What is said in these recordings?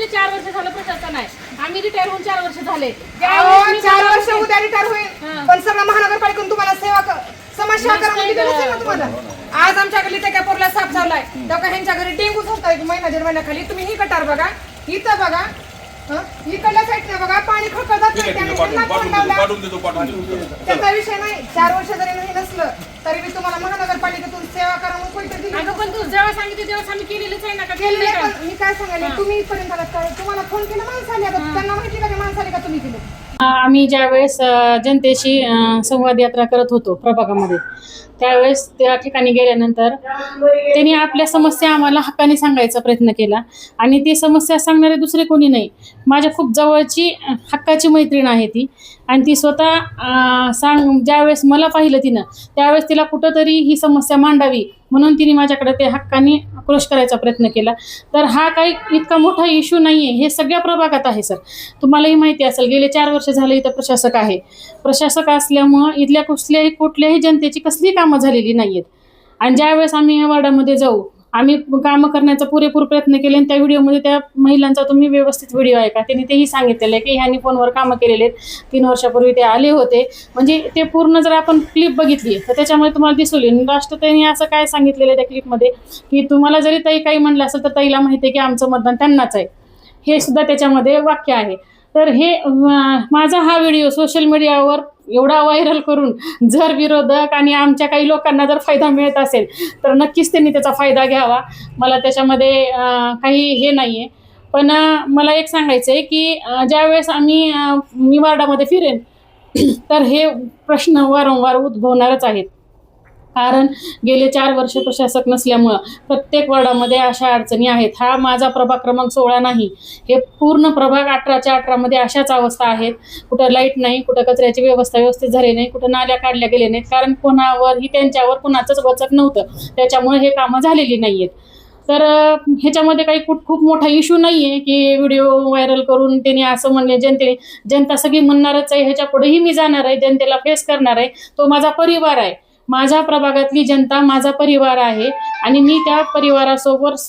गेले 4 वर्ष झालं प्रशासन आहे. आम्ही रिटायर होऊन 4 वर्ष झाले. 4 वर्ष उद्या रिटायर होईल, पण सगळं महानगरपालिकेतून तुम्हाला समाजसेवा करून दिली नसेल ना तुम्हाला. आज आमच्या गल्ली टेक्यापूरला साप चावलाय, तेव्हा ह्यांच्या घरी डेंगू होता 1 महिना 1.5 महिन्याखाली. तुम्ही ही कटार बघा, इथं बघा, इकडल्या साईडने बघा, पाणी खळखळ जात नाही. त्याचा विषय नाही. 4 वर्ष जरी नाही नसलं तरी मी तुम्हाला महानगरपालिकेतून सेवा करा म्हणून कोणतं दिली. अगं पण तू जेव्हा सांगितलं तेव्हा आम्ही केलेलंच आहे ना का? केलेलं आहे, पण मी काय सांगायला, तुम्ही इथपर्यंत आलात काय? तुम्हाला फोन केला माणसाने, आता त्यांना माहिती का ते माणसाने का तुम्ही केलं? आम्ही ज्यावेळेस जनतेशी संवाद यात्रा करत होतो प्रभागामध्ये, त्यावेळेस त्या ठिकाणी गेल्यानंतर त्यांनी आपल्या समस्या आम्हाला हक्काने सांगायचा प्रयत्न केला. आणि ती समस्या सांगणारे दुसरे कोणी नाही, माझ्या खूप जवळची हक्काची मैत्रीण आहे ती. आणि ती स्वतः ज्यावेळेस मला पाहिलं तिनं, त्यावेळेस तिला कुठंतरी ही समस्या मांडावी म्हणून तिने माझ्याकडे ते हक्काने आक्रोश करायचा प्रयत्न केला. तर हा काही इतका मोठा इश्यू नाही आहे, हे सगळ्या प्रभागात आहे सर. तुम्हालाही माहिती असेल, गेले 4 वर्ष झाले इथं प्रशासक आहे. प्रशासक असल्यामुळं इथल्या कुठल्याही जनतेची कसलीही कामं झालेली नाही आहेत. आणि ज्यावेळेस आम्ही या वार्डामध्ये जाऊ, आम्ही कामं करण्याचा पुरेपूर प्रयत्न केले. आणि त्या व्हिडिओमध्ये त्या महिलांचा तुम्ही व्यवस्थित व्हिडिओ आहे का, त्यांनी तेही सांगितलेलं आहे की ह्यांनी फोनवर कामं केलेले आहेत. 3 वर्षापूर्वी ते आले होते. म्हणजे ते पूर्ण जर आपण क्लिप बघितली तर त्याच्यामध्ये तुम्हाला दिसू येईल. राष्ट्रताईंनी असं काय सांगितलेलं आहे त्या क्लिपमध्ये की तुम्हाला जरी ताई काही म्हणलं असेल तर ताईला माहिती आहे की आमचं मतदान त्यांनाच आहे, हे सुद्धा त्याच्यामध्ये वाक्य आहे. तर हे माझा हा व्हिडिओ सोशल मीडियावर एवढा व्हायरल करून जर विरोधक आणि आमच्या काही लोकांना जर फायदा मिळत असेल तर नक्कीच त्यांनी त्याचा फायदा घ्यावा. मला त्याच्यामध्ये काही हे नाही आहे. पण मला एक सांगायचं आहे की ज्यावेळेस मी वार्डामध्ये फिरेन तर हे प्रश्न वारंवार उद्भवणारच आहेत. कारण गेले 4 वर्ष प्रशासक नसल्यामुळं प्रत्येक वार्डामध्ये अशा अडचणी आहेत. हा माझा प्रभाग क्रमांक 16 नाही, हे पूर्ण प्रभाग 18च्या 18मध्ये अशाच अवस्था आहेत. कुठं लाईट नाही, कुठं कचऱ्याची व्यवस्था व्यवस्थित झाली नाही, कुठं नाल्या काढल्या गेल्या नाहीत. कारण कोणावरही त्यांच्यावर कुणाचंच वचक नव्हतं, त्याच्यामुळे हे कामं झालेली नाही आहेत. तर ह्याच्यामध्ये काही खूप मोठा इश्यू नाही आहे की व्हिडिओ व्हायरल करून त्यांनी असं म्हणले. जनता सगळी म्हणणारच आहे, ह्याच्या पुढेही मी जाणार आहे, जनतेला फेस करणार आहे. तो माझा परिवार आहे, माझ्या प्रभागातली जनता माझा परिवार आहे. आणि मी त्या परिवारासोबत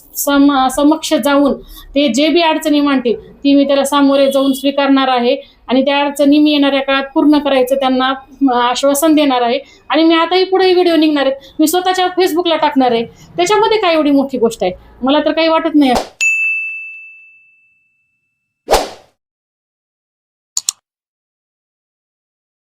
समक्ष जाऊन ते जे बी अडचणी मांडतील ती मी त्याला सामोरे जाऊन स्वीकारणार आहे. आणि त्या अडचणी मी येणाऱ्या काळात पूर्ण करायचं त्यांना आश्वासन देणार आहे. आणि मी आताही पुढेही व्हिडिओ निघणार आहेत, मी स्वतःच्या फेसबुकला टाकणार आहे. त्याच्यामध्ये काय एवढी मोठी गोष्ट आहे, मला तर काही वाटत नाही.